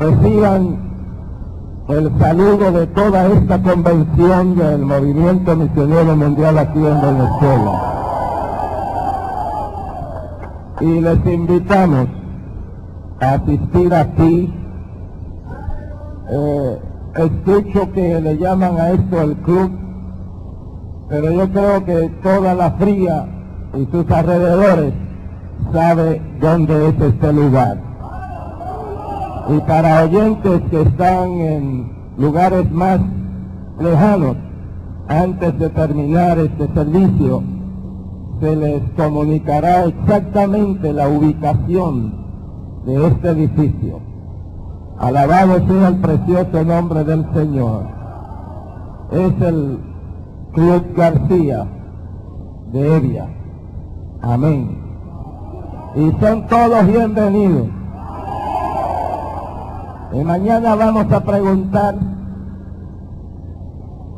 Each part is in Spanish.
reciban el saludo de toda esta convención del Movimiento Misionero Mundial aquí en Venezuela. Y les invitamos a asistir aquí. Escucho que le llaman a esto el club, pero yo creo que toda la fría y sus alrededores sabe dónde es este lugar. Y para oyentes que están en lugares más lejanos, antes de terminar este servicio, se les comunicará exactamente la ubicación de este edificio. Alabado sea el precioso nombre del Señor. Es el Club García de Evia. Amén. Y son todos bienvenidos. Y mañana vamos a preguntar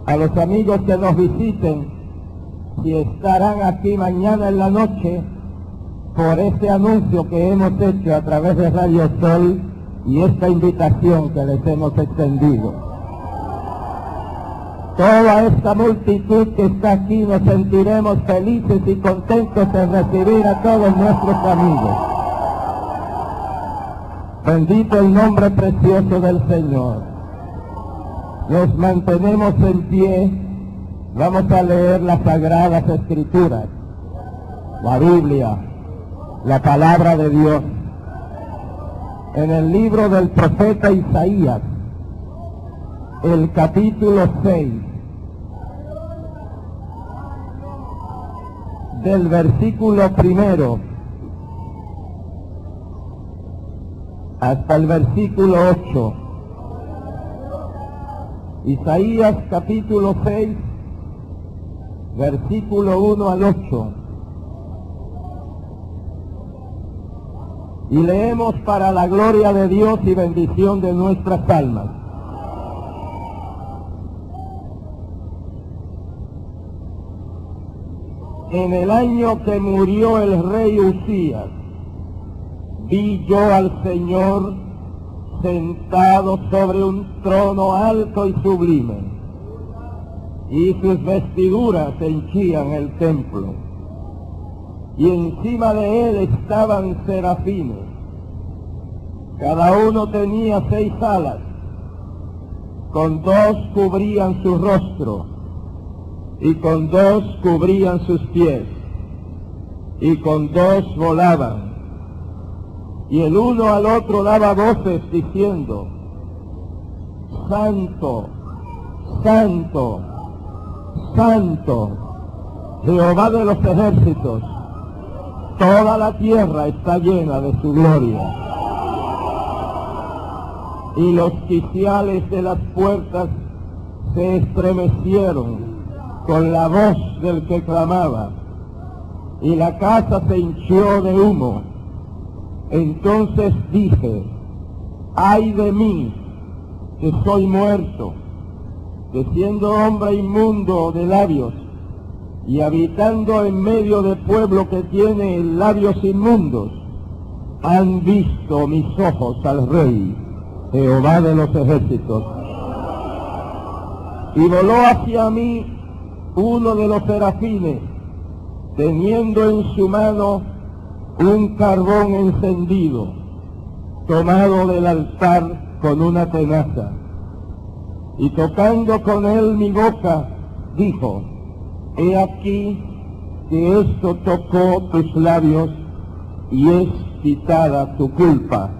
a los amigos que nos visiten si estarán aquí mañana en la noche por este anuncio que hemos hecho a través de Radio Sol y esta invitación que les hemos extendido. Toda esta multitud que está aquí nos sentiremos felices y contentos en recibir a todos nuestros amigos. Bendito el nombre precioso del Señor. Nos mantenemos en pie. Vamos a leer las Sagradas Escrituras, la Biblia, la Palabra de Dios. En el libro del profeta Isaías, el capítulo 6, del versículo 1 hasta el versículo 8. Isaías capítulo 6, versículo 1 al 8. Y leemos para la gloria de Dios y bendición de nuestras almas. En el año que murió el rey Usías, vi yo al Señor sentado sobre un trono alto y sublime, y sus vestiduras henchían el templo, y encima de él estaban serafines, cada uno tenía 6 alas, con 2 cubrían su rostro, y con 2 cubrían sus pies, y con 2 volaban. Y el uno al otro daba voces diciendo: Santo, Santo, Santo, Jehová de los ejércitos, toda la tierra está llena de su gloria. Y los quiciales de las puertas se estremecieron con la voz del que clamaba, y la casa se hinchió de humo. Entonces dije: ay de mí, que soy muerto, que siendo hombre inmundo de labios, y habitando en medio de pueblo que tiene labios inmundos, han visto mis ojos al Rey, Jehová de los ejércitos. Y voló hacia mí uno de los serafines, teniendo en su mano un carbón encendido, tomado del altar con una tenaza, y tocando con él mi boca, dijo: he aquí que esto tocó tus labios, y es quitada tu culpa,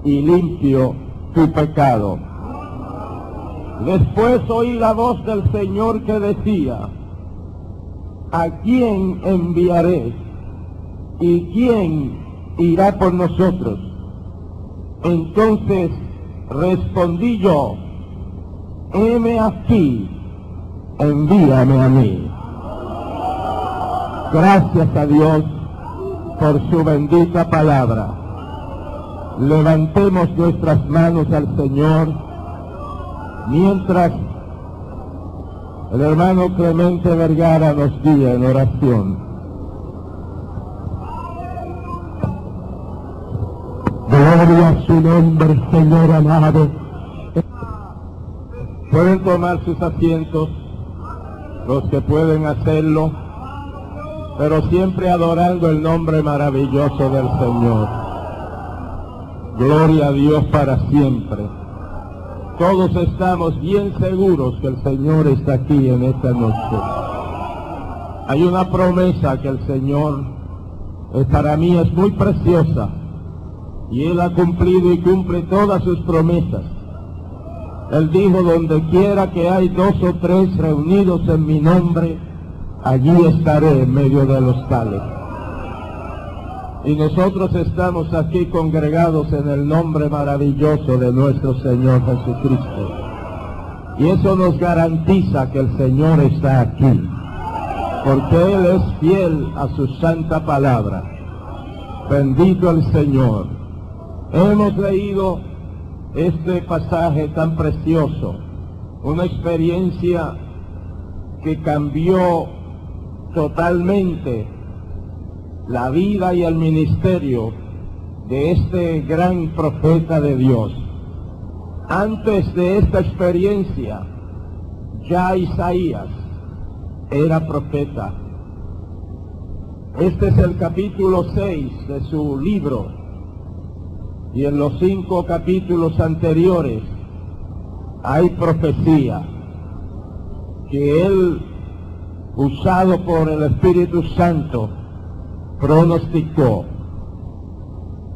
y limpio tu pecado. Después oí la voz del Señor que decía: ¿a quién enviaré? ¿Y quién irá por nosotros? Entonces respondí yo: heme aquí, envíame a mí. Gracias a Dios por su bendita palabra. Levantemos nuestras manos al Señor mientras el hermano Clemente Vergara nos guía en oración. Gloria a su nombre, Señor amado. Pueden tomar sus asientos, los que pueden hacerlo, pero siempre adorando el nombre maravilloso del Señor. Gloria a Dios para siempre. Todos estamos bien seguros que el Señor está aquí en esta noche. Hay una promesa que el Señor, para mí es muy preciosa, y Él ha cumplido y cumple todas sus promesas. Él dijo, donde quiera que hay 2 o 3 reunidos en mi nombre, allí estaré en medio de los tales. Y nosotros estamos aquí congregados en el nombre maravilloso de nuestro Señor Jesucristo. Y eso nos garantiza que el Señor está aquí, porque Él es fiel a su santa palabra. Bendito el Señor. Hemos leído este pasaje tan precioso, una experiencia que cambió totalmente la vida y el ministerio de este gran profeta de Dios. Antes de esta experiencia, ya Isaías era profeta. Este es el capítulo 6 de su libro, y en los 5 capítulos anteriores hay profecía que él, usado por el Espíritu Santo, pronosticó.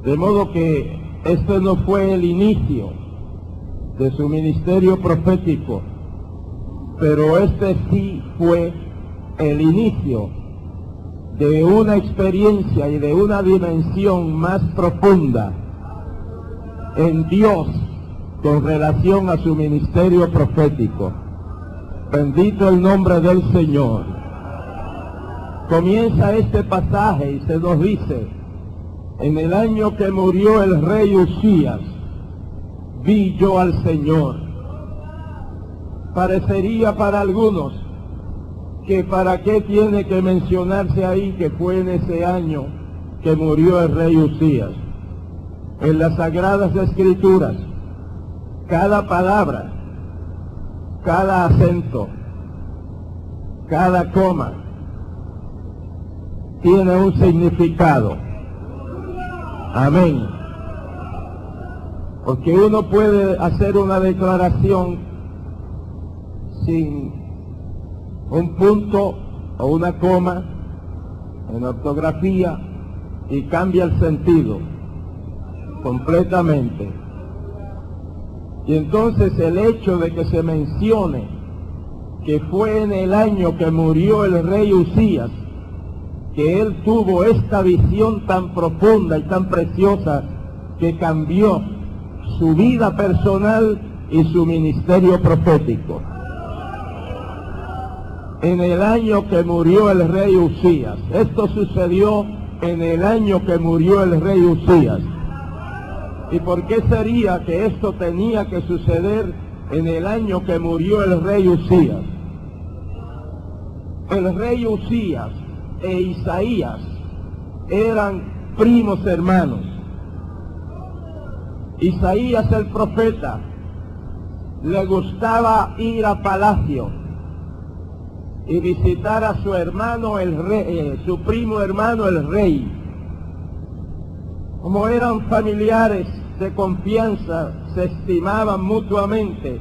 De modo que este no fue el inicio de su ministerio profético, pero este sí fue el inicio de una experiencia y de una dimensión más profunda en Dios con relación a su ministerio profético. Bendito el nombre del Señor. Comienza este pasaje y se nos dice: en el año que murió el rey Usías, vi yo al Señor. Parecería para algunos que para qué tiene que mencionarse ahí que fue en ese año que murió el rey Usías. En las Sagradas Escrituras, cada palabra, cada acento, cada coma, tiene un significado. Amén. Porque uno puede hacer una declaración sin un punto o una coma en ortografía y cambia el sentido completamente. Y entonces el hecho de que se mencione que fue en el año que murió el rey Usías que él tuvo esta visión tan profunda y tan preciosa que cambió su vida personal y su ministerio profético. En el año que murió el rey Usías. Esto sucedió en el año que murió el rey Usías. ¿Y por qué sería que esto tenía que suceder en el año que murió el rey Usías? El rey Usías e Isaías eran primos hermanos. Isaías el profeta le gustaba ir a palacio y visitar a su hermano el rey, su primo hermano el rey. Como eran familiares de confianza, se estimaban mutuamente.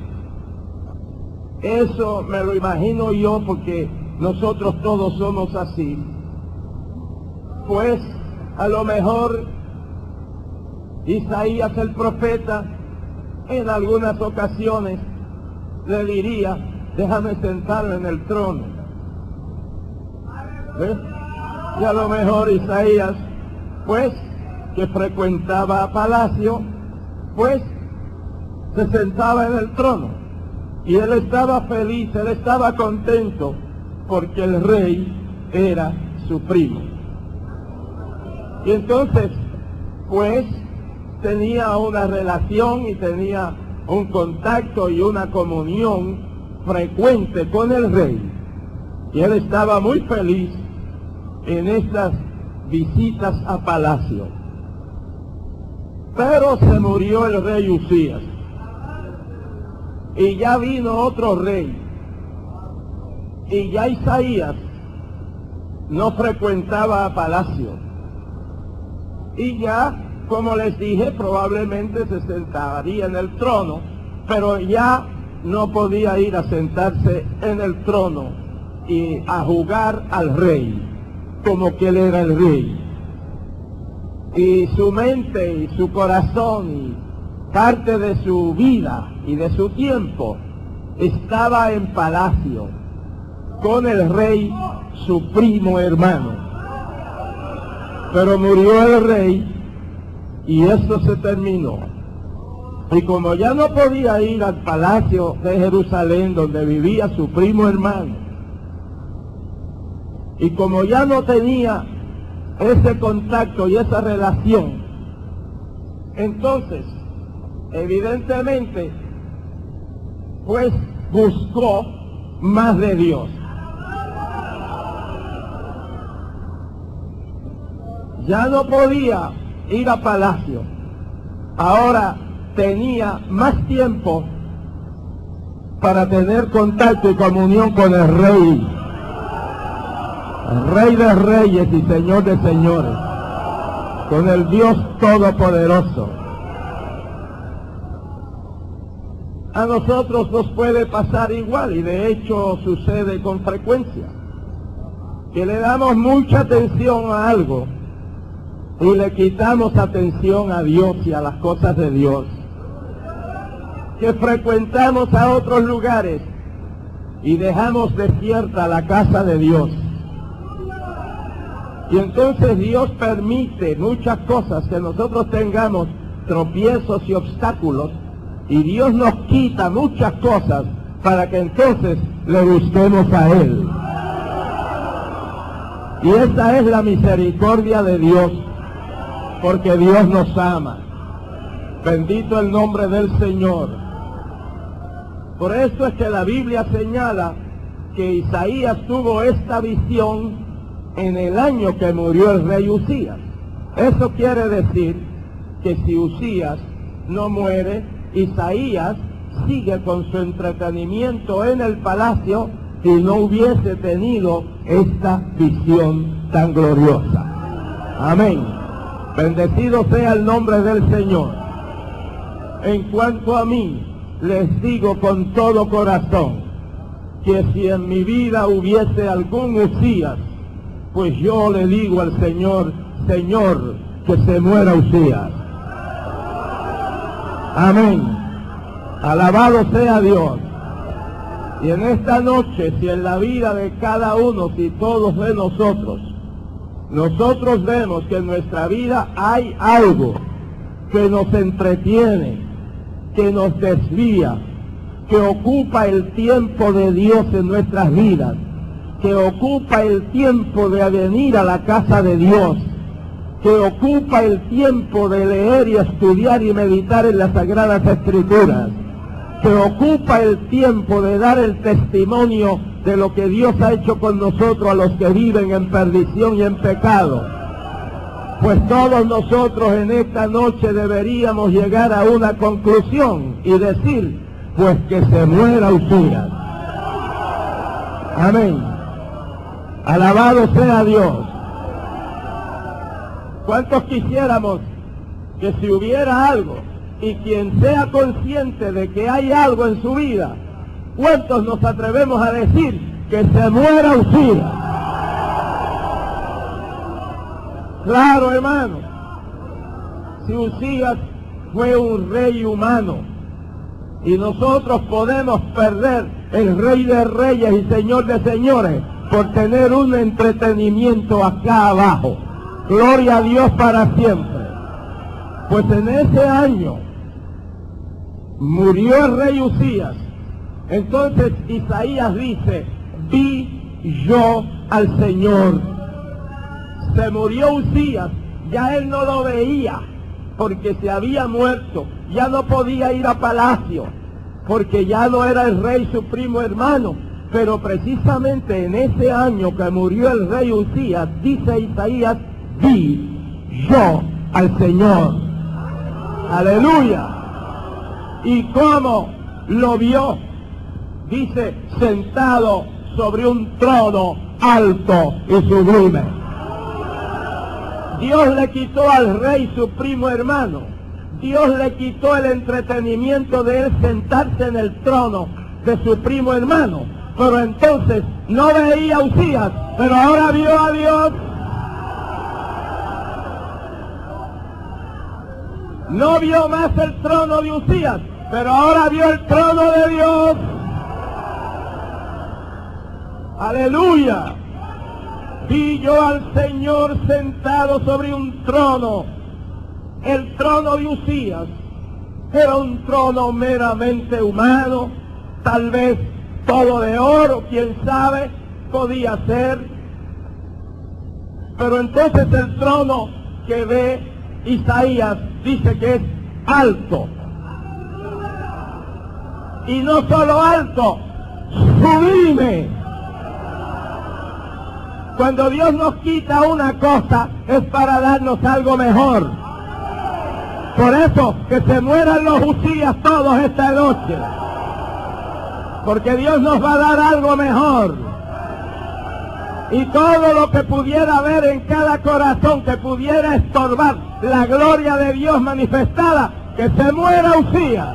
Eso me lo imagino yo porque nosotros todos somos así. Pues a lo mejor Isaías el profeta en algunas ocasiones le diría: déjame sentarme en el trono. ¿Ves? Y a lo mejor Isaías, pues, que frecuentaba palacio, pues, se sentaba en el trono. Y él estaba feliz, él estaba contento, porque el rey era su primo. Y entonces, pues, tenía una relación y tenía un contacto y una comunión frecuente con el rey. Y él estaba muy feliz en estas visitas a palacio. Pero se murió el rey Usías. Y ya vino otro rey. Y ya Isaías no frecuentaba palacio. Y ya, como les dije, probablemente se sentaría en el trono, pero ya no podía ir a sentarse en el trono y a jugar al rey, como que él era el rey. Y su mente y su corazón y parte de su vida y de su tiempo estaba en palacio con el rey, su primo hermano. Pero murió el rey y eso se terminó. Y como ya no podía ir al palacio de Jerusalén donde vivía su primo hermano, y como ya no tenía ese contacto y esa relación, entonces, evidentemente, pues buscó más de Dios. Ya no podía ir a palacio. Ahora tenía más tiempo para tener contacto y comunión con el Rey de Reyes y Señor de Señores, con el Dios Todopoderoso. A nosotros nos puede pasar igual, y de hecho sucede con frecuencia, que le damos mucha atención a algo y le quitamos atención a Dios y a las cosas de Dios, que frecuentamos a otros lugares y dejamos desierta la casa de Dios. Y entonces Dios permite muchas cosas, que nosotros tengamos tropiezos y obstáculos, y Dios nos quita muchas cosas para que entonces le busquemos a Él. Y esa es la misericordia de Dios, porque Dios nos ama. Bendito el nombre del Señor. Por eso es que la Biblia señala que Isaías tuvo esta visión en el año que murió el rey Usías. Eso quiere decir que si Usías no muere, Isaías sigue con su entretenimiento en el palacio y no hubiese tenido esta visión tan gloriosa. Amén. Bendecido sea el nombre del Señor. En cuanto a mí, les digo con todo corazón que si en mi vida hubiese algún Usías, pues yo le digo al Señor, Señor, que se muera Usías. Amén. Alabado sea Dios. Y en esta noche, si en la vida de cada uno, si todos de nosotros vemos que en nuestra vida hay algo que nos entretiene, que nos desvía, que ocupa el tiempo de Dios en nuestras vidas, que ocupa el tiempo de venir a la casa de Dios, que ocupa el tiempo de leer y estudiar y meditar en las Sagradas Escrituras, que ocupa el tiempo de dar el testimonio de lo que Dios ha hecho con nosotros a los que viven en perdición y en pecado. Pues todos nosotros en esta noche deberíamos llegar a una conclusión y decir, pues que se muera Usías. Amén. Alabado sea Dios. ¿Cuántos quisiéramos que si hubiera algo, y quien sea consciente de que hay algo en su vida, cuántos nos atrevemos a decir que se muera Usías? Claro, hermano, si Usías fue un rey humano, y nosotros podemos perder el Rey de Reyes y Señor de Señores por tener un entretenimiento acá abajo. Gloria a Dios para siempre. Pues en ese año murió el rey Usías. Entonces Isaías dice, vi yo al Señor. Se murió Usías, ya él no lo veía, porque se había muerto, ya no podía ir a palacio, porque ya no era el rey su primo hermano. Pero precisamente en ese año que murió el rey Usías, dice Isaías, vi yo al Señor. Aleluya. ¿Y cómo lo vio? Dice, sentado sobre un trono alto y sublime. Dios le quitó al rey su primo hermano. Dios le quitó el entretenimiento de él sentarse en el trono de su primo hermano. Pero entonces no veía a Uzías, pero ahora vio a Dios. No vio más el trono de Uzías, pero ahora vio el trono de Dios. Aleluya. Vi yo al Señor sentado sobre un trono. El trono de Uzías era un trono meramente humano, tal vez todo de oro, quién sabe, podía ser. Pero entonces el trono que ve Isaías dice que es alto. Y no solo alto, sublime. Cuando Dios nos quita una cosa es para darnos algo mejor. Por eso que se mueran los Uzías todos esta noche. Porque Dios nos va a dar algo mejor. Y todo lo que pudiera haber en cada corazón que pudiera estorbar la gloria de Dios manifestada, que se muera Uzías.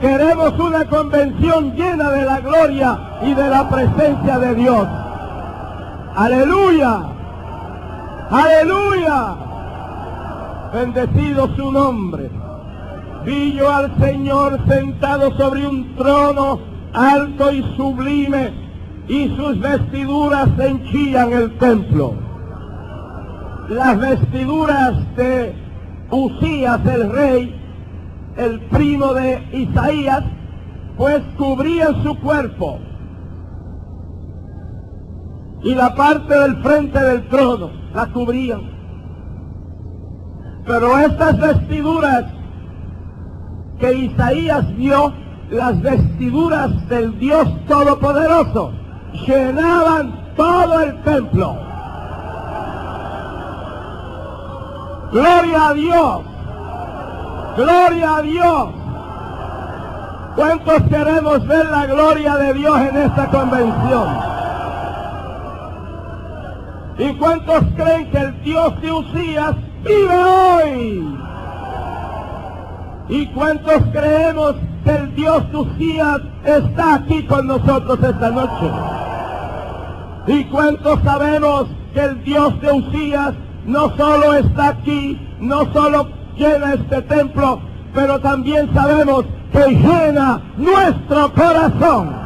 Queremos una convención llena de la gloria y de la presencia de Dios. ¡Aleluya! ¡Aleluya! Bendecido su nombre. Vi yo al Señor sentado sobre un trono alto y sublime, y sus vestiduras henchían el templo. Las vestiduras de Uzías el rey, el primo de Isaías, pues cubrían su cuerpo y la parte del frente del trono la cubrían. Pero estas vestiduras que Isaías vio, las vestiduras del Dios Todopoderoso, llenaban todo el templo. ¡Gloria a Dios! ¡Gloria a Dios! ¿Cuántos queremos ver la gloria de Dios en esta convención? ¿Y cuántos creen que el Dios de Uzías vive hoy? ¿Y cuántos creemos que el Dios de Uzías está aquí con nosotros esta noche? ¿Y cuántos sabemos que el Dios de Uzías no solo está aquí, no solo llena este templo, pero también sabemos que llena nuestro corazón?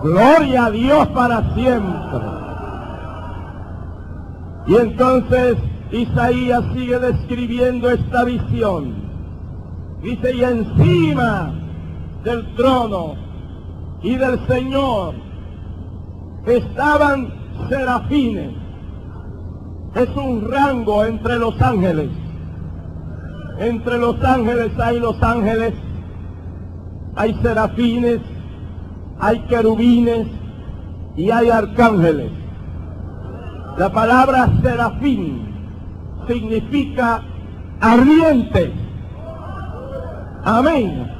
Gloria a Dios para siempre. Y entonces Isaías sigue describiendo esta visión. Dice, y encima del trono y del Señor estaban serafines. Es un rango entre los ángeles. Entre los ángeles, hay serafines, hay querubines y hay arcángeles. La palabra serafín significa ardiente. Amén.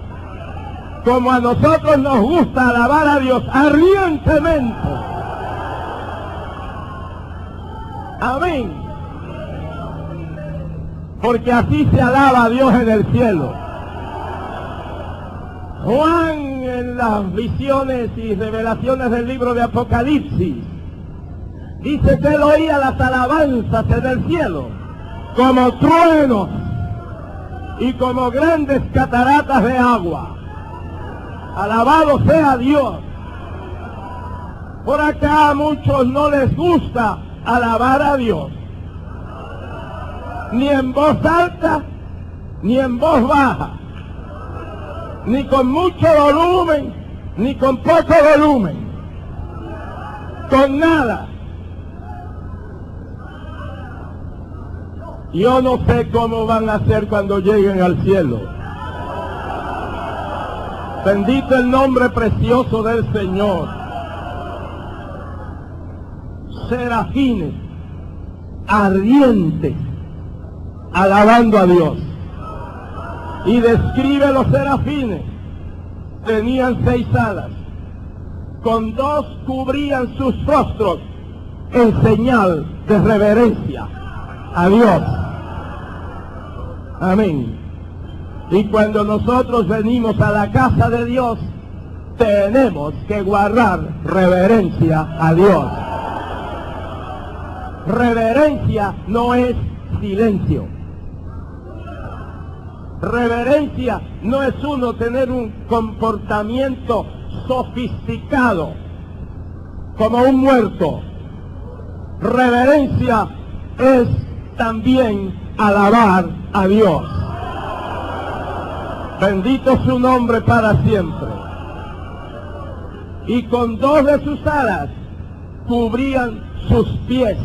Como a nosotros nos gusta alabar a Dios ardientemente. Amén. Porque así se alaba a Dios en el cielo. Juan, en las visiones y revelaciones del libro de Apocalipsis, dice que él oía las alabanzas en el cielo, como truenos y como grandes cataratas de agua. Alabado sea Dios. Por acá a muchos no les gusta alabar a Dios, ni en voz alta, ni en voz baja, ni con mucho volumen, ni con poco volumen, con nada. Yo no sé cómo van a hacer cuando lleguen al cielo. Bendito el nombre precioso del Señor. Serafines. ardientes, alabando a Dios. Y describe los serafines. Tenían 6 alas. Con 2 cubrían sus rostros en señal de reverencia a Dios. Amén. Y cuando nosotros venimos a la casa de Dios, tenemos que guardar reverencia a Dios. Reverencia no es silencio. Reverencia no es uno tener un comportamiento sofisticado como un muerto. Reverencia es también alabar a Dios. Bendito su nombre para siempre. Y con 2 de sus alas cubrían sus pies,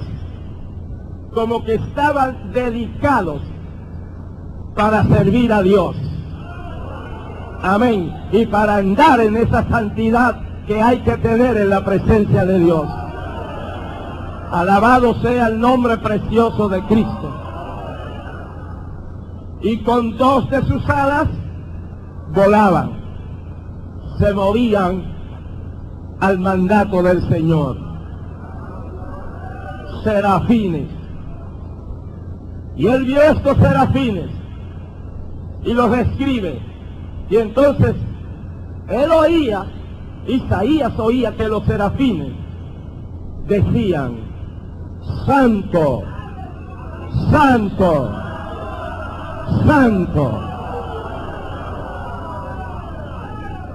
como que estaban dedicados para servir a Dios. Amén. Y para andar en esa santidad que hay que tener en la presencia de Dios. Alabado sea el nombre precioso de Cristo. Y con 2 de sus alas volaban, se movían al mandato del Señor. Serafines. Y él vio estos serafines y los describe. Y entonces él oía, Isaías oía que los serafines decían: Santo, Santo, Santo.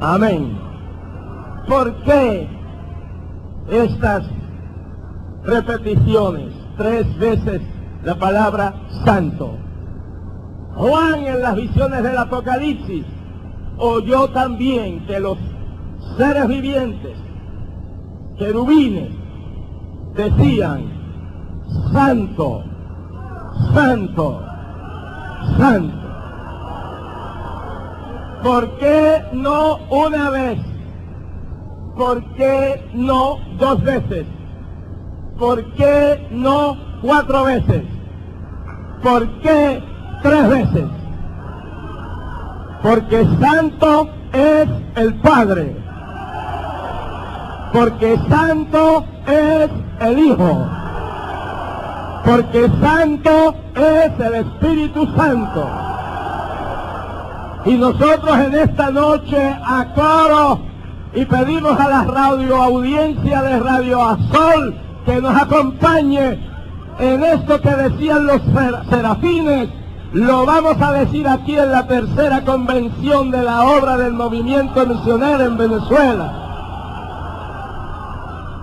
Amén. ¿Por qué estas repeticiones? 3 veces la palabra santo. Juan en las visiones del Apocalipsis oyó también que los seres vivientes, querubines, decían: Santo, Santo, Santo. ¿Por qué no una vez? ¿Por qué no 2 veces? ¿Por qué no 4 veces? ¿Por qué 3 veces? Porque santo es el Padre. Porque santo es el Hijo. Porque santo es el Espíritu Santo. Y nosotros en esta noche a coro y pedimos a la radioaudiencia de Radio Azul que nos acompañe en esto que decían los serafines. Lo vamos a decir aquí en la 3ª convención de la obra del movimiento misionero en Venezuela.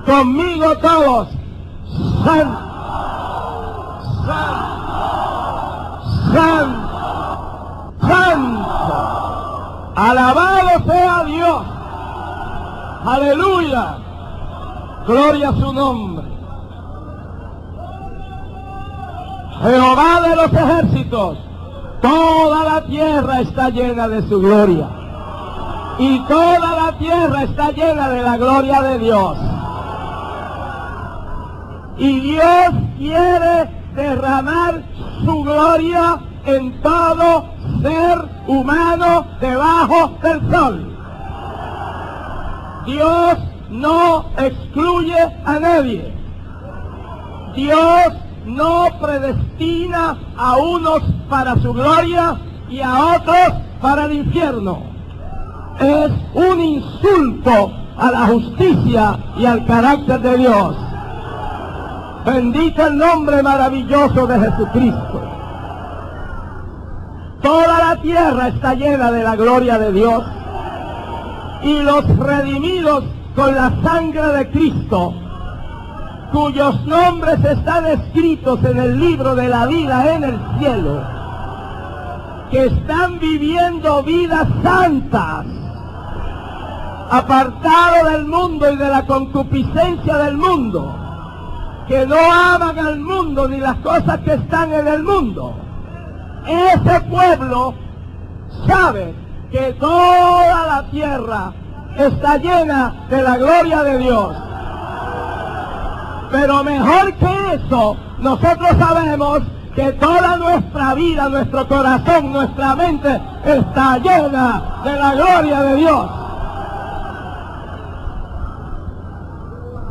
Conmigo todos. Santo, Santo, Santo, Santo. Alabado sea Dios. Aleluya. Gloria a su nombre. Jehová de los ejércitos, toda la tierra está llena de su gloria. Y toda la tierra está llena de la gloria de Dios. Y Dios quiere derramar su gloria en todo ser humano debajo del sol. Dios no excluye a nadie. Dios no predestina a unos para su gloria y a otros para el infierno. Es un insulto a la justicia y al carácter de Dios. Bendito el nombre maravilloso de Jesucristo. Toda la tierra está llena de la gloria de Dios, y los redimidos con la sangre de Cristo, cuyos nombres están escritos en el libro de la vida en el cielo, que están viviendo vidas santas, apartados del mundo y de la concupiscencia del mundo, que no aman al mundo ni las cosas que están en el mundo. Ese pueblo sabe que toda la tierra está llena de la gloria de Dios. Pero mejor que eso, nosotros sabemos que toda nuestra vida, nuestro corazón, nuestra mente está llena de la gloria de Dios.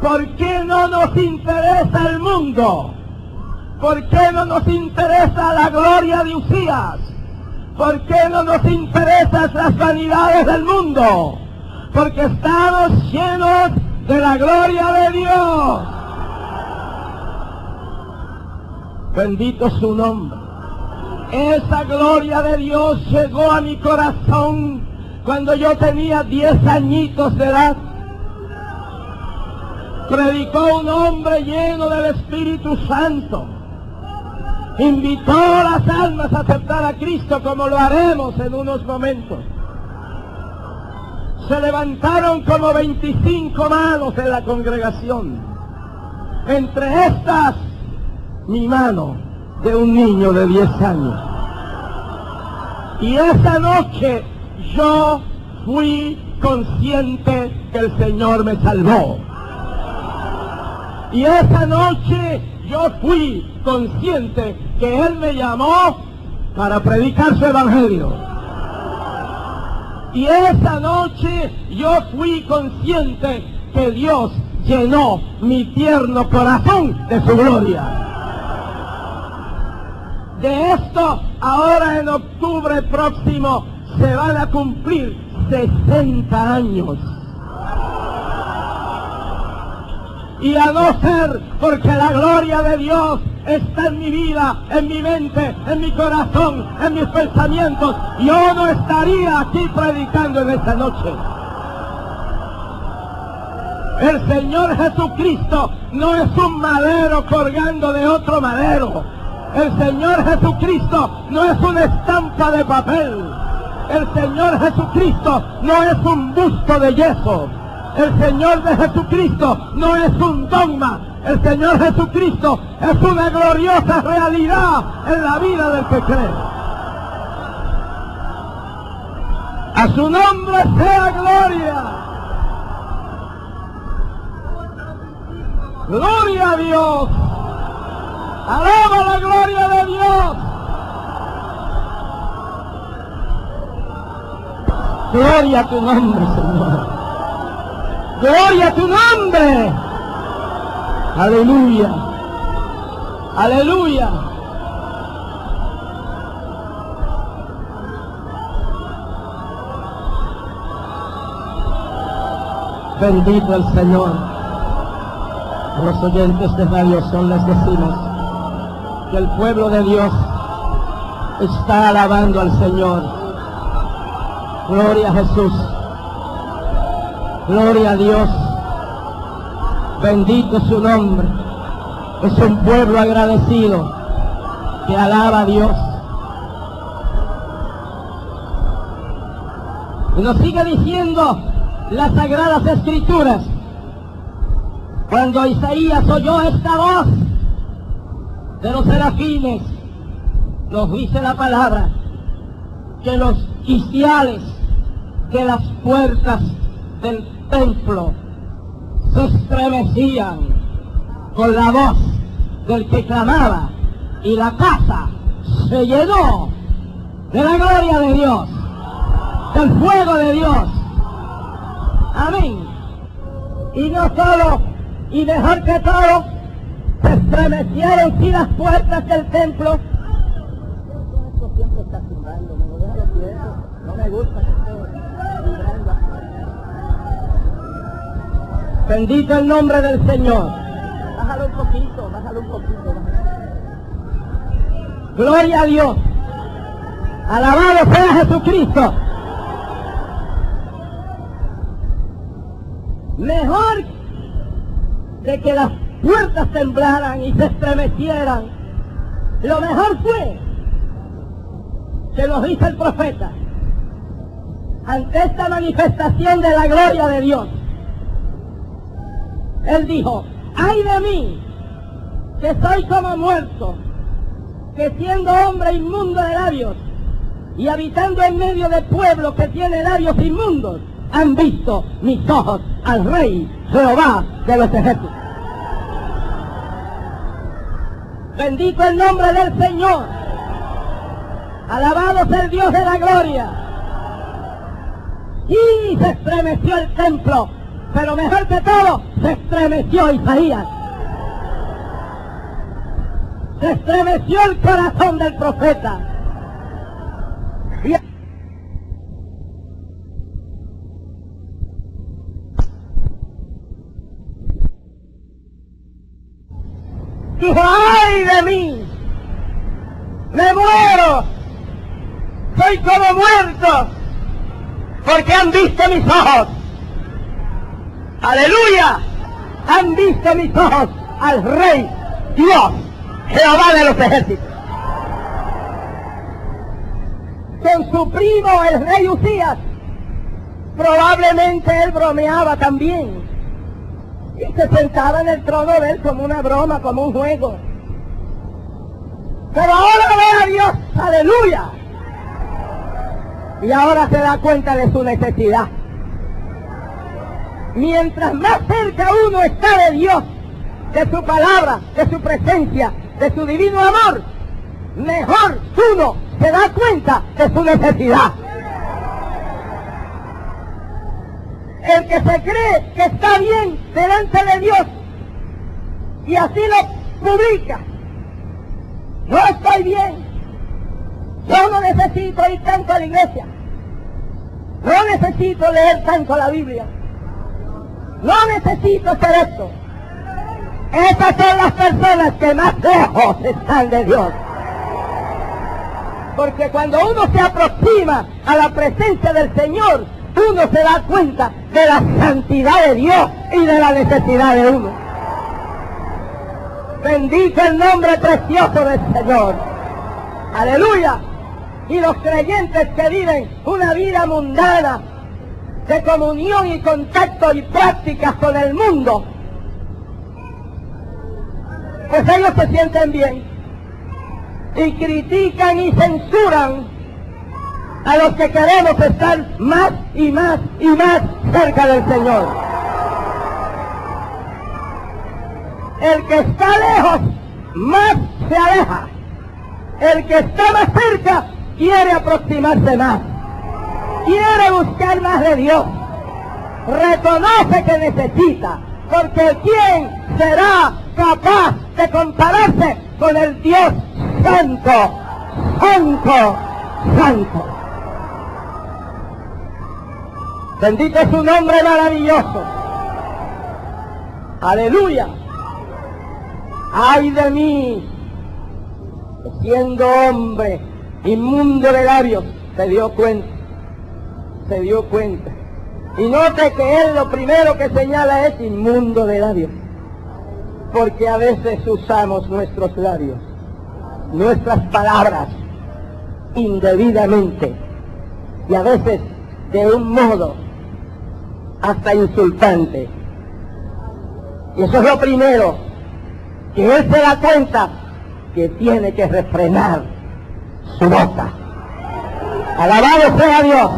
¿Por qué no nos interesa el mundo? ¿Por qué no nos interesa la gloria de Usías? ¿Por qué no nos interesan las vanidades del mundo? Porque estamos llenos de la gloria de Dios. Bendito su nombre. Esa gloria de Dios llegó a mi corazón cuando yo tenía 10 añitos de edad. Predicó un hombre lleno del Espíritu Santo. Invitó a las almas a aceptar a Cristo, como lo haremos en unos momentos. Se levantaron como 25 manos en la congregación. Entre estas, mi mano de un niño de 10 años. Y esa noche yo fui consciente que el Señor me salvó. Y esa noche yo fui consciente que Él me llamó para predicar su evangelio. Y esa noche yo fui consciente que Dios llenó mi tierno corazón de su gloria. De esto, ahora en octubre próximo, se van a cumplir 60 años. Y a no ser porque la gloria de Dios está en mi vida, en mi mente, en mi corazón, en mis pensamientos, yo no estaría aquí predicando en esta noche. El Señor Jesucristo no es un madero colgando de otro madero. El Señor Jesucristo no es una estampa de papel. El Señor Jesucristo no es un busto de yeso. El Señor de Jesucristo no es un dogma. El Señor Jesucristo es una gloriosa realidad en la vida del que cree. A su nombre sea gloria. Gloria a Dios. Alaba la gloria de Dios. Gloria a tu nombre, Señor. Gloria a tu nombre. Aleluya. Aleluya. Bendito el Señor. A los oyentes de Radio Sol les decimos que el pueblo de Dios está alabando al Señor. Gloria a Jesús. Gloria a Dios. Bendito su nombre. Es un pueblo agradecido que alaba a Dios. Y nos sigue diciendo las Sagradas Escrituras. Cuando Isaías oyó esta voz de los serafines, nos dice la palabra que los quiciales de las puertas del templo se estremecían con la voz del que clamaba, y la casa se llenó de la gloria de Dios, del fuego de Dios. Amén. Y no solo, y mejor que todo, se estremecieron sí las puertas del templo. Esto siempre está tumbando, no me gusta que esté vibrando. Bendito el nombre del Señor. Bájalo un poquito, bájalo un poquito. Gloria a Dios. Alabado sea Jesucristo. Mejor de que las puertas temblaran y se estremecieran, lo mejor fue que nos dice el profeta, ante esta manifestación de la gloria de Dios, él dijo: ¡ay de mí, que soy como muerto, que siendo hombre inmundo de labios y habitando en medio de pueblo que tiene labios inmundos, han visto mis ojos al Rey Jehová de los ejércitos! Bendito el nombre del Señor. Alabado sea el Dios de la gloria. Y se estremeció el templo, pero mejor que todo, se estremeció Isaías. Se estremeció el corazón del profeta. Y dijo, ¡ay de mí! ¡Me muero! ¡Soy como muerto! Porque han visto mis ojos. ¡Aleluya! Han visto mis ojos al Rey Dios, Jehová de los ejércitos. Con su primo, el rey Usías, probablemente él bromeaba también. Y se sentaba en el trono de él como una broma, como un juego. Pero ahora ve a Dios, aleluya. Y ahora se da cuenta de su necesidad. Mientras más cerca uno está de Dios, de su palabra, de su presencia, de su divino amor, mejor uno se da cuenta de su necesidad. El que se cree que está bien delante de Dios y así lo publica, no estoy bien, yo no necesito ir tanto a la iglesia, no necesito leer tanto la Biblia, no necesito hacer esto. Estas son las personas que más lejos están de Dios. Porque cuando uno se aproxima a la presencia del Señor, uno se da cuenta de la santidad de Dios y de la necesidad de uno. Bendito el nombre precioso del Señor. Aleluya. Y los creyentes que viven una vida mundana de comunión y contacto y prácticas con el mundo, pues ellos se sienten bien y critican y censuran a los que queremos estar más y más y más cerca del Señor. El que está lejos más se aleja. El que está más cerca quiere aproximarse más. Quiere buscar más de Dios. Reconoce que necesita. Porque ¿quién será capaz de compararse con el Dios santo, santo, santo? Bendito es su nombre maravilloso. Aleluya. Ay de mí, que siendo hombre inmundo de labios, se dio cuenta. Y note que él lo primero que señala es inmundo de labios. Porque a veces usamos nuestros labios, nuestras palabras, indebidamente. Y a veces de un modo hasta insultante. Y eso es lo primero, que él se da cuenta que tiene que refrenar su boca. Alabado sea Dios.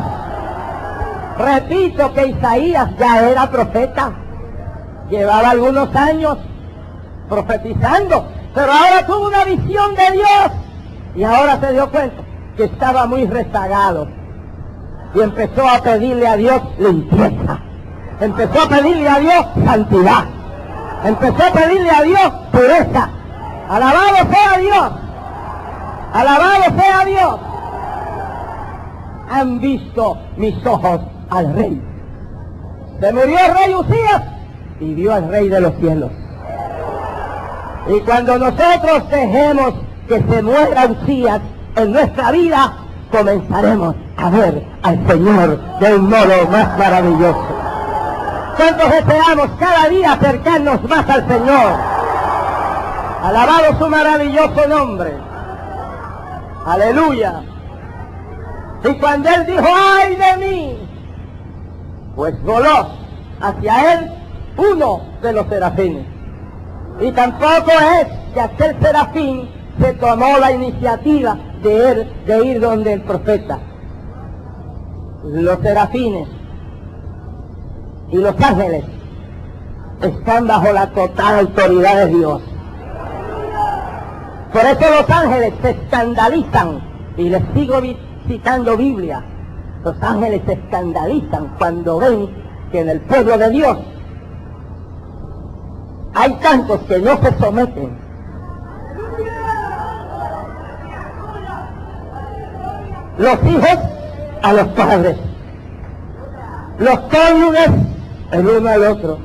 Repito que Isaías ya era profeta, llevaba algunos años profetizando, pero ahora tuvo una visión de Dios y ahora se dio cuenta que estaba muy rezagado y empezó a pedirle a Dios limpieza, empezó a pedirle a Dios santidad, empezó a pedirle a Dios pureza. Alabado sea Dios, alabado sea Dios. Han visto mis ojos al Rey. Se murió el rey Usías y vio al Rey de los cielos. Y cuando nosotros dejemos que se muera Usías en nuestra vida, comenzaremos a ver al Señor de un modo más maravilloso. ¿Cuántos deseamos cada día acercarnos más al Señor? Alabado su maravilloso nombre. Aleluya. Y cuando él dijo, ¡ay de mí!, pues voló hacia él uno de los serafines. Y tampoco es que aquel serafín se tomó la iniciativa de ir donde el profeta. Los serafines y los ángeles están bajo la total autoridad de Dios. Por eso los ángeles se escandalizan, y les sigo citando Biblia. Los ángeles se escandalizan cuando ven que en el pueblo de Dios hay tantos que no se someten. Los hijos a los padres, los cónyuges el uno al otro,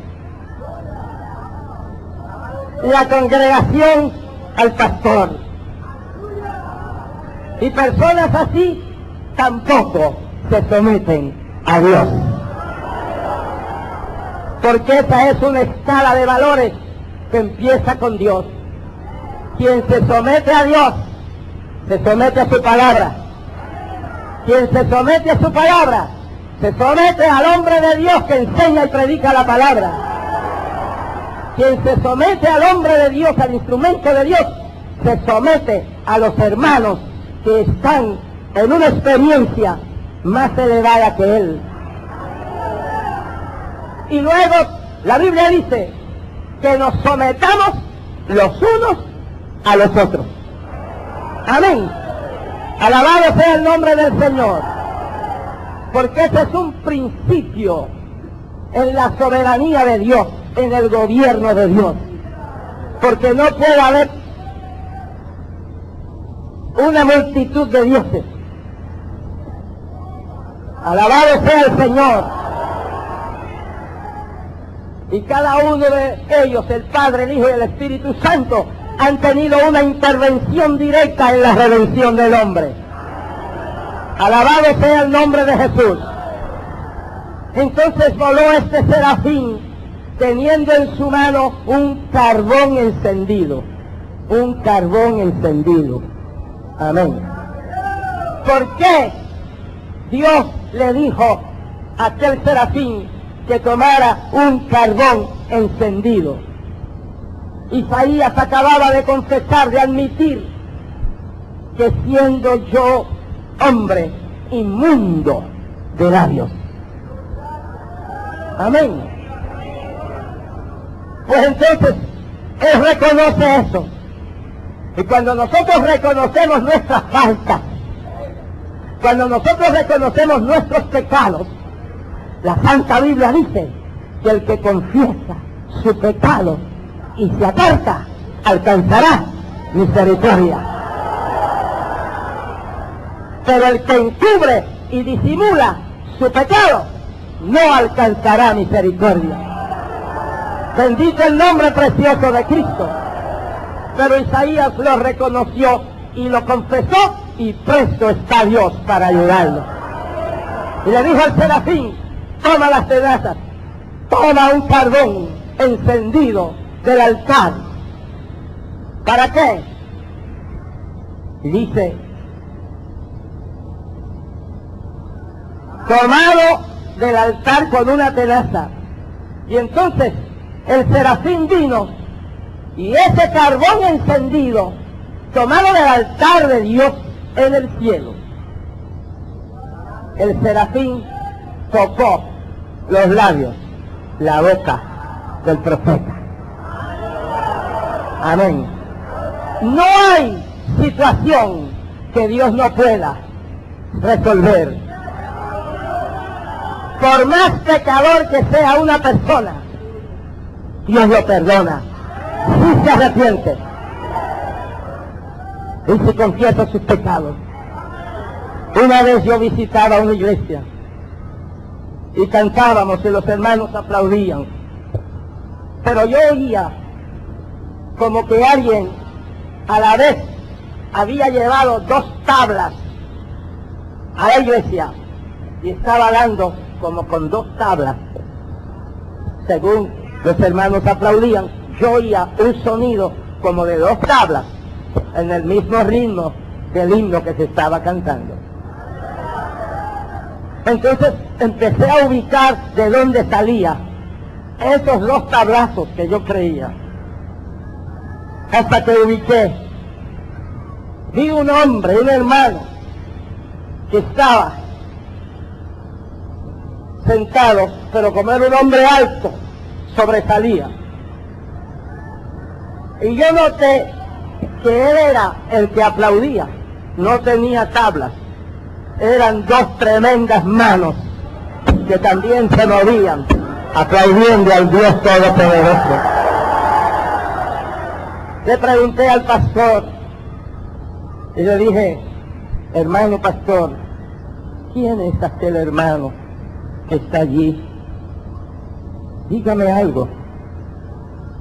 la congregación al pastor, y personas así tampoco se someten a Dios, porque esa es una escala de valores que empieza con Dios. Quien se somete a Dios se somete a su palabra. Quien se somete a su palabra se somete al hombre de Dios que enseña y predica la palabra. Quien se somete al hombre de Dios, al instrumento de Dios, se somete a los hermanos que están en una experiencia más elevada que él. Y luego la Biblia dice que nos sometamos los unos a los otros. Amén. Alabado sea el nombre del Señor. Porque ese es un principio en la soberanía de Dios, en el gobierno de Dios. Porque no puede haber una multitud de dioses. Alabado sea el Señor. Y cada uno de ellos, el Padre, el Hijo y el Espíritu Santo, han tenido una intervención directa en la redención del hombre. Alabado sea el nombre de Jesús. Entonces voló este serafín teniendo en su mano un carbón encendido. Un carbón encendido. Amén. ¿Por qué Dios le dijo a aquel serafín que tomara un carbón encendido? Isaías acababa de confesar, de admitir que siendo yo hombre inmundo de labios. Amén. Pues entonces él reconoce eso. Y cuando nosotros reconocemos nuestras faltas, cuando nosotros reconocemos nuestros pecados, la Santa Biblia dice que el que confiesa su pecado y se aparta, alcanzará misericordia. Pero el que encubre y disimula su pecado, no alcanzará misericordia. Bendito el nombre precioso de Cristo. Pero Isaías lo reconoció y lo confesó, y presto está Dios para ayudarlo. Y le dijo al serafín: toma las tenazas, toma un carbón encendido del altar. ¿Para qué? Y dice: tomado del altar con una tenaza. Y entonces el serafín vino, y ese carbón encendido, tomado del altar de Dios en el cielo, el serafín tocó los labios, la boca del profeta. Amén. No hay situación que Dios no pueda resolver. Por más pecador que sea una persona, Dios lo perdona si se arrepiente y si confiesa sus pecados. Una vez yo visitaba una iglesia y cantábamos y los hermanos aplaudían, pero yo oía como que alguien a la vez había llevado 2 tablas a la iglesia y estaba dando como con 2 tablas. Según los hermanos aplaudían, yo oía un sonido como de 2 tablas en el mismo ritmo del himno que se estaba cantando. Entonces empecé a ubicar de dónde salía esos 2 tablazos que yo creía. Hasta que ubiqué, vi un hombre, un hermano, que estaba sentado, pero como era un hombre alto, sobresalía. Y yo noté que él era el que aplaudía, no tenía tablas, eran dos tremendas manos que también se movían, aplaudiendo al Dios Todopoderoso. Le pregunté al pastor y le dije, hermano pastor, ¿quién es aquel hermano que está allí? Dígame algo.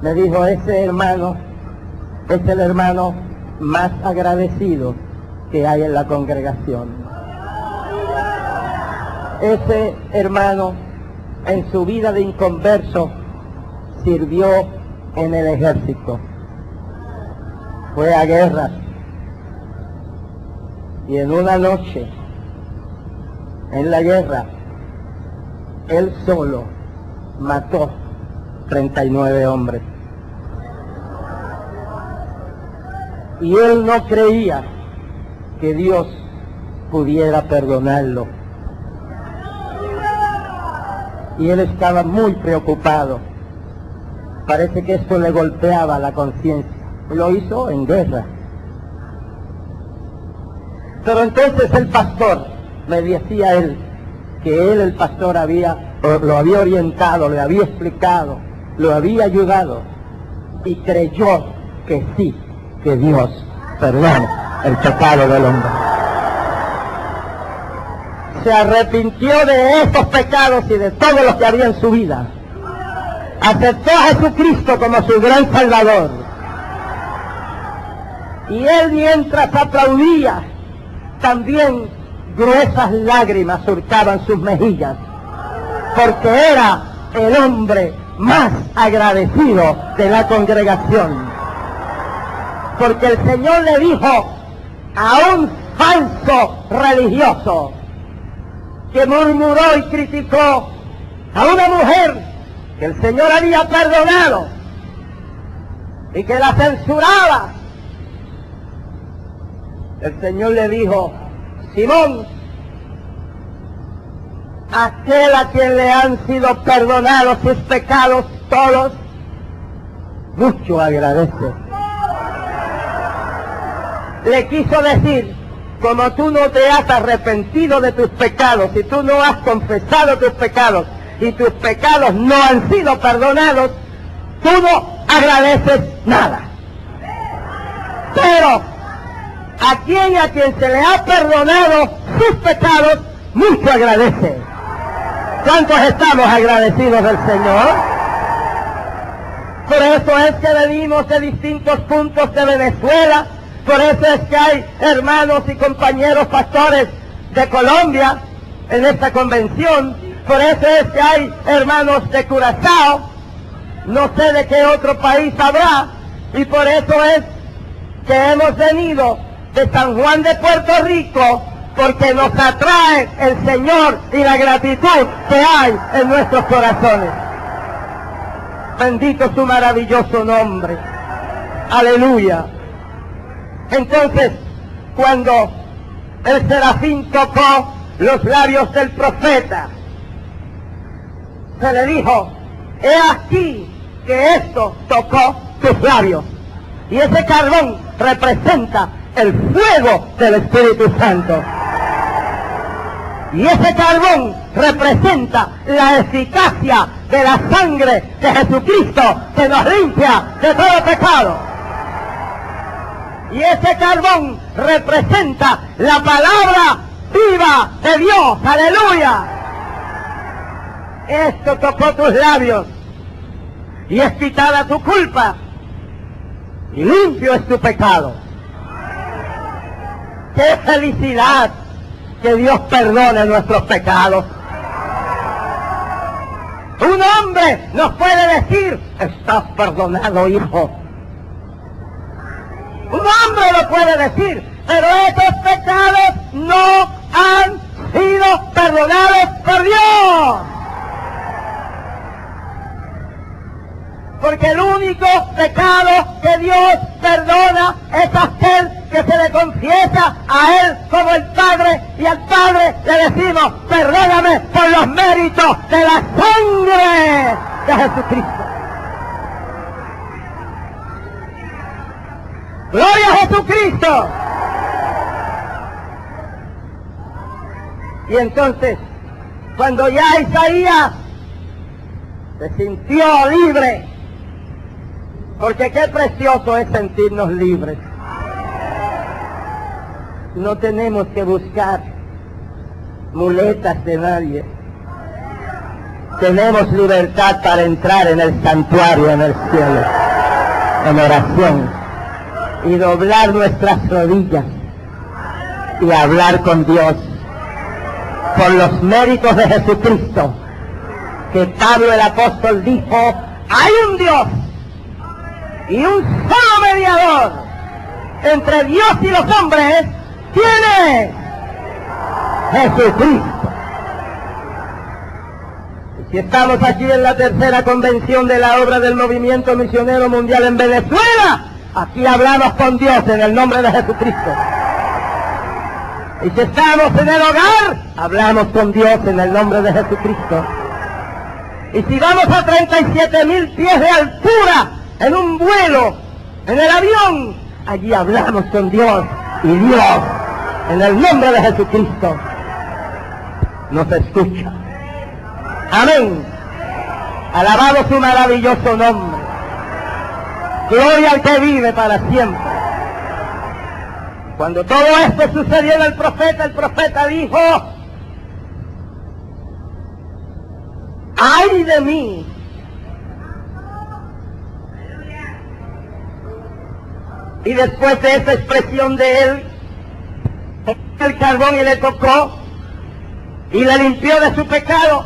Me dijo, ese hermano es el hermano más agradecido que hay en la congregación. Ese hermano en su vida de inconverso sirvió en el ejército, fue a guerra y en una noche en la guerra él solo mató 39 hombres. Y él no creía que Dios pudiera perdonarlo. Y él estaba muy preocupado. Parece que esto le golpeaba la conciencia. Lo hizo en guerra. Pero entonces el pastor, me decía él, que él, el pastor, lo había orientado, le había explicado, lo había ayudado, y creyó que sí, que Dios perdona el pecado del hombre. Se arrepintió de esos pecados y de todo lo que había en su vida. Aceptó a Jesucristo como su gran Salvador. Y él, mientras aplaudía, también gruesas lágrimas surcaban sus mejillas, porque era el hombre más agradecido de la congregación. Porque el Señor le dijo a un falso religioso que murmuró y criticó a una mujer que el Señor había perdonado y que la censuraba. El Señor le dijo, Simón, aquel a quien le han sido perdonados sus pecados todos, mucho agradece. Le quiso decir, como tú no te has arrepentido de tus pecados, y tú no has confesado tus pecados, y tus pecados no han sido perdonados, tú no agradeces nada. Pero a quien se le ha perdonado sus pecados, mucho agradece. ¿Cuántos estamos agradecidos del Señor? Por eso es que venimos de distintos puntos de Venezuela. Por eso es que hay hermanos y compañeros pastores de Colombia en esta convención. Por eso es que hay hermanos de Curazao. No sé de qué otro país habrá. Y por eso es que hemos venido de San Juan de Puerto Rico, porque nos atrae el Señor y la gratitud que hay en nuestros corazones. Bendito su maravilloso nombre. Aleluya. Entonces, cuando el serafín tocó los labios del profeta, se le dijo, he aquí que esto tocó tus labios. Y ese carbón representa el fuego del Espíritu Santo. Y ese carbón representa la eficacia de la sangre de Jesucristo que nos limpia de todo pecado. Y ese carbón representa la palabra viva de Dios. ¡Aleluya! Esto tocó tus labios y es quitada tu culpa y limpio es tu pecado. ¡Qué felicidad que Dios perdone nuestros pecados! Un hombre nos puede decir, estás perdonado, hijo. Un hombre lo puede decir, pero esos pecados no han sido perdonados por Dios. Porque el único pecado que Dios perdona es aquel que se le confiesa a Él como el Padre, y al Padre le decimos, perdóname por los méritos de la sangre de Jesucristo. ¡Gloria a Jesucristo! Y entonces, cuando ya Isaías se sintió libre, porque qué precioso es sentirnos libres. No tenemos que buscar muletas de nadie. Tenemos libertad para entrar en el santuario, en el cielo, en oración, y doblar nuestras rodillas y hablar con Dios por los méritos de Jesucristo, que Pablo el apóstol dijo: hay un Dios y un solo mediador entre Dios y los hombres. ¿Quién es? Jesucristo. Y si estamos aquí en la tercera convención de la obra del Movimiento Misionero Mundial en Venezuela, aquí hablamos con Dios en el nombre de Jesucristo. Y si estamos en el hogar, hablamos con Dios en el nombre de Jesucristo. Y si vamos a 37,000 pies de altura, en un vuelo, en el avión, allí hablamos con Dios, y Dios, en el nombre de Jesucristo, nos escucha. Amén. Alabado su maravilloso nombre. Gloria al que vive para siempre. Cuando todo esto sucedió en el profeta dijo: ¡ay de mí! Y después de esa expresión de él, el carbón y le tocó y le limpió de su pecado,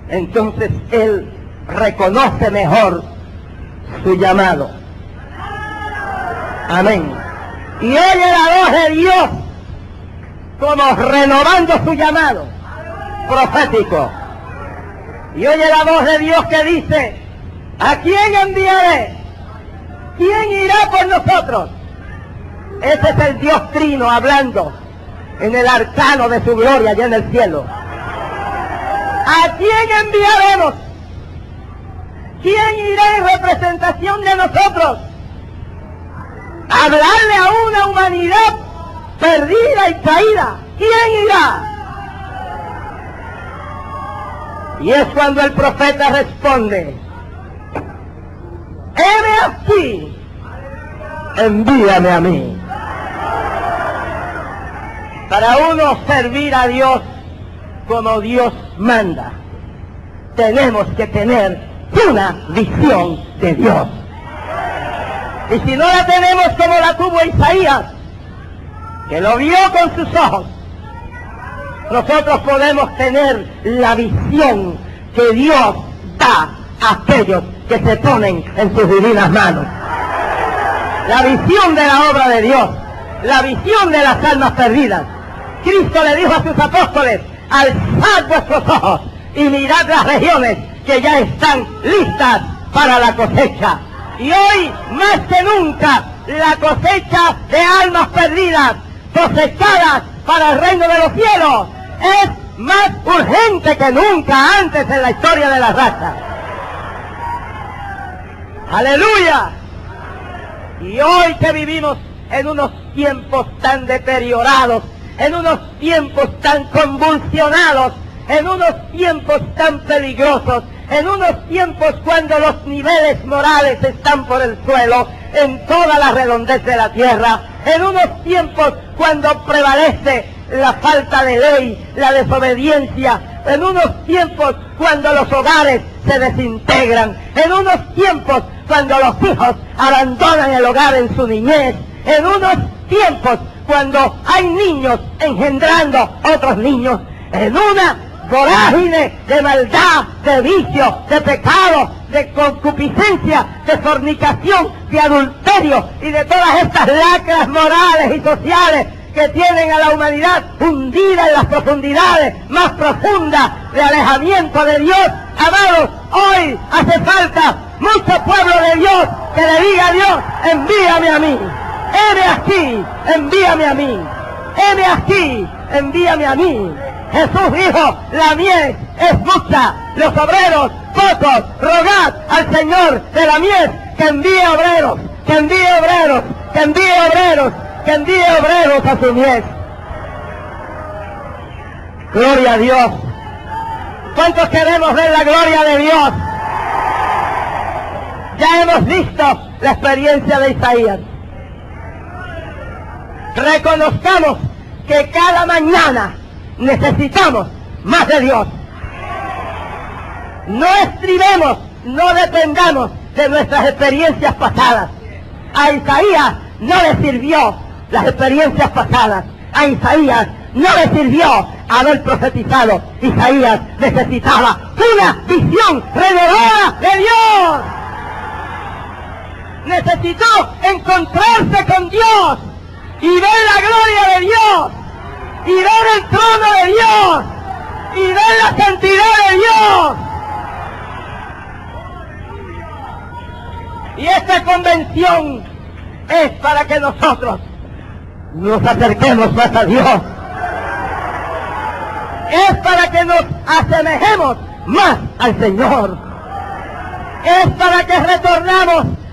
entonces él reconoce mejor su llamado. Amén. Y oye la voz de Dios como renovando su llamado profético. Y oye la voz de Dios que dice: ¿a quién enviaré? ¿Quién irá por nosotros? Ese es el Dios Trino hablando en el arcano de su gloria allá en el cielo. ¿A quién enviaremos? ¿Quién irá en representación de nosotros? Hablarle a una humanidad perdida y caída. ¿Quién irá? Y es cuando el profeta responde: heme aquí, envíame a mí. Para uno servir a Dios como Dios manda, tenemos que tener una visión de Dios. Y si no la tenemos como la tuvo Isaías, que lo vio con sus ojos, nosotros podemos tener la visión que Dios da a aquellos que se ponen en sus divinas manos. La visión de la obra de Dios, la visión de las almas perdidas. Cristo le dijo a sus apóstoles: alzad vuestros ojos y mirad las regiones que ya están listas para la cosecha. Y hoy, más que nunca, la cosecha de almas perdidas, cosechadas para el reino de los cielos, es más urgente que nunca antes en la historia de la raza. ¡Aleluya! Y hoy que vivimos en unos tiempos tan deteriorados, en unos tiempos tan convulsionados, en unos tiempos tan peligrosos, en unos tiempos cuando los niveles morales están por el suelo, en toda la redondez de la tierra, en unos tiempos cuando prevalece la falta de ley, la desobediencia, en unos tiempos cuando los hogares se desintegran, en unos tiempos cuando los hijos abandonan el hogar en su niñez, en unos tiempos cuando hay niños engendrando otros niños, en una vorágine de maldad, de vicio, de pecado, de concupiscencia, de fornicación, de adulterio y de todas estas lacras morales y sociales que tienen a la humanidad hundida en las profundidades más profundas de alejamiento de Dios. Amados, hoy hace falta mucho pueblo de Dios que le diga a Dios: envíame a mí, heme aquí, envíame a mí, heme aquí, envíame a mí. Jesús dijo: la mies es mucha, los obreros pocos, rogad al Señor de la mies que envíe obreros, que envíe obreros, que envíe obreros a su mies. Gloria a Dios. ¿Cuántos queremos ver la gloria de Dios? Ya hemos visto la experiencia de Isaías. Reconozcamos que cada mañana necesitamos más de Dios. No estribemos, no dependamos de nuestras experiencias pasadas. A Isaías no le sirvió las experiencias pasadas. A Isaías no le sirvió haber profetizado. Isaías necesitaba una visión renovada de Dios. Necesitó encontrarse con Dios y ver la gloria de Dios y ver el trono de Dios y ver la santidad de Dios. Y esta convención es para que nosotros nos acerquemos más a Dios. Es para que nos asemejemos más al Señor. Es para que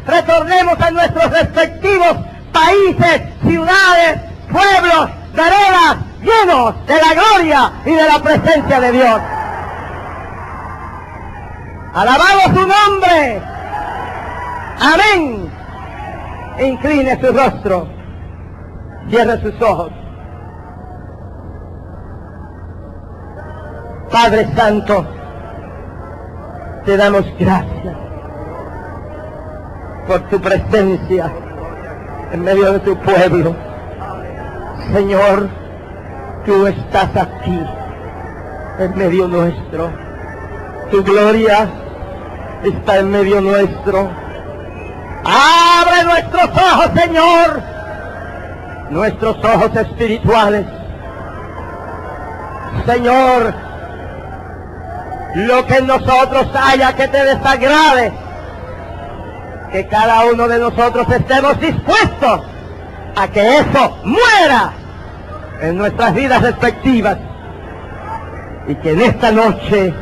retornemos a nuestros respectivos países, ciudades, pueblos, veredas, llenos de la gloria y de la presencia de Dios. Alabado su nombre. Amén. Incline su rostro, cierre sus ojos. Padre Santo, te damos gracias por tu presencia en medio de tu pueblo. Señor, tú estás aquí en medio nuestro. Tu gloria está en medio nuestro. Abre nuestros ojos, Señor, nuestros ojos espirituales. Señor, lo que en nosotros haya que te desagrade, que cada uno de nosotros estemos dispuestos a que eso muera en nuestras vidas respectivas, y que en esta noche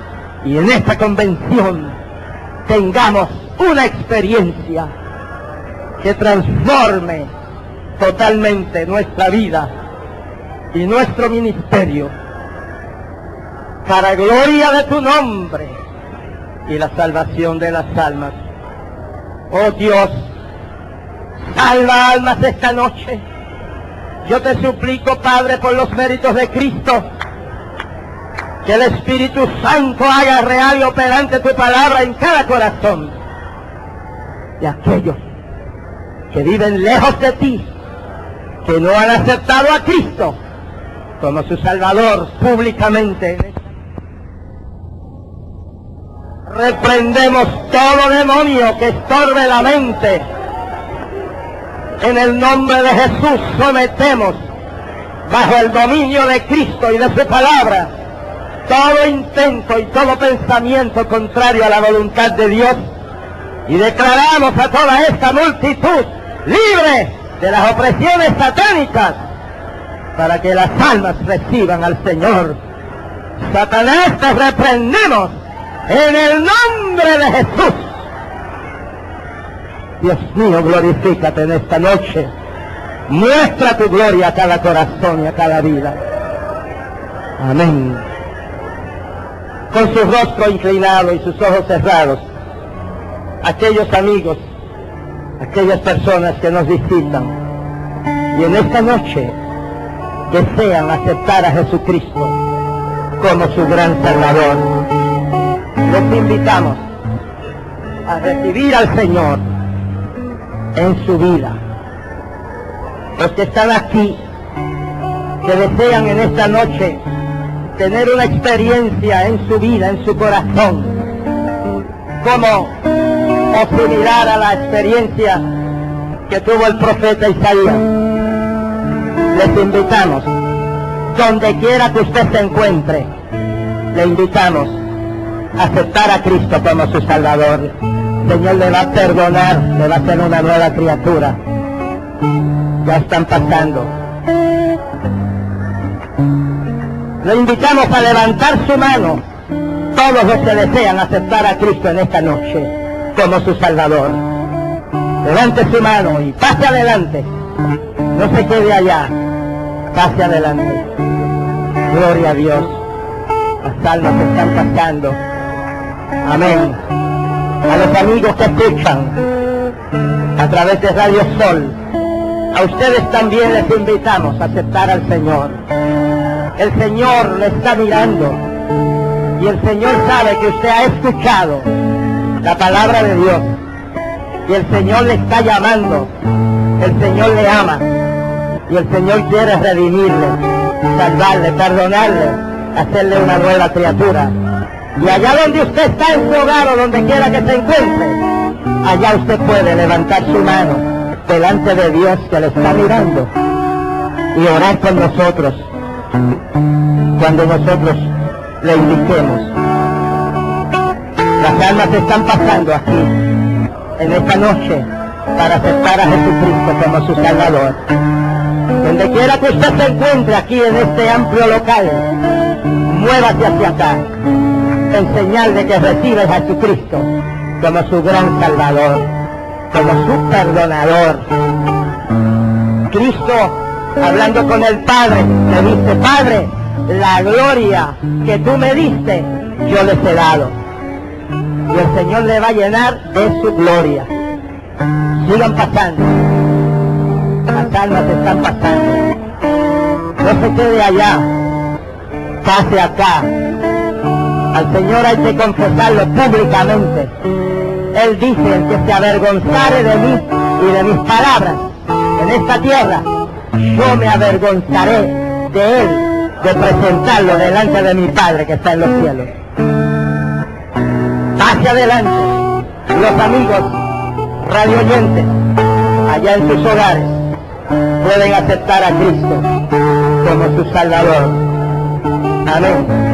y en esta convención tengamos una experiencia que transforme totalmente nuestra vida y nuestro ministerio para gloria de tu nombre y la salvación de las almas. Oh Dios, salva almas esta noche. Yo te suplico, Padre, por los méritos de Cristo, que el Espíritu Santo haga real y operante tu palabra en cada corazón de aquellos que viven lejos de ti, que no han aceptado a Cristo como su Salvador públicamente. Reprendemos todo demonio que estorbe la mente. En el nombre de Jesús sometemos, bajo el dominio de Cristo y de su palabra, todo intento y todo pensamiento contrario a la voluntad de Dios, y declaramos a toda esta multitud libre de las opresiones satánicas, para que las almas reciban al Señor. Satanás, te reprendemos en el nombre de Jesús. Dios mío, glorifícate en esta noche. Muestra tu gloria a cada corazón y a cada vida. Amén. Con su rostro inclinado y sus ojos cerrados, aquellos amigos, aquellas personas que nos visitan y en esta noche desean aceptar a Jesucristo como su gran Salvador, los invitamos a recibir al Señor en su vida. Los que están aquí, que desean en esta noche tener una experiencia en su vida, en su corazón, como o similar a la experiencia que tuvo el profeta Isaías, les invitamos, donde quiera que usted se encuentre, le invitamos a aceptar a Cristo como su Salvador. El Señor le va a perdonar, le va a hacer una nueva criatura. Ya están pasando. Le invitamos a levantar su mano, todos los que desean aceptar a Cristo en esta noche como su Salvador. Levante su mano y pase adelante. No se quede allá. Pase adelante. Gloria a Dios. Las almas están pasando. Amén. A los amigos que escuchan a través de Radio Sol, a ustedes también les invitamos a aceptar al Señor. El Señor le está mirando y el Señor sabe que usted ha escuchado la palabra de Dios y el Señor le está llamando. El Señor le ama y el Señor quiere redimirle, salvarle, perdonarle, hacerle una nueva criatura. Y allá donde usted está en su hogar o donde quiera que se encuentre, allá usted puede levantar su mano delante de Dios que le está mirando y orar con nosotros cuando nosotros le indiquemos. Las almas están pasando aquí en esta noche para aceptar a Jesucristo como su Salvador. Donde quiera que usted se encuentre aquí en este amplio local, muévase hacia acá en señal de que recibe a Jesucristo como su gran Salvador, como su perdonador. Cristo, hablando con el Padre, le dice: Padre, la gloria que tú me diste, yo les he dado. Y el Señor le va a llenar de su gloria. Sigan pasando. Las almas están pasando. No se quede allá. Pase acá. Al Señor hay que confesarlo públicamente. Él dice: el que se avergonzare de mí y de mis palabras en esta tierra, yo me avergonzaré de él, de presentarlo delante de mi Padre que está en los cielos. Hacia adelante, los amigos radio oyentes, allá en sus hogares, pueden aceptar a Cristo como su Salvador. Amén.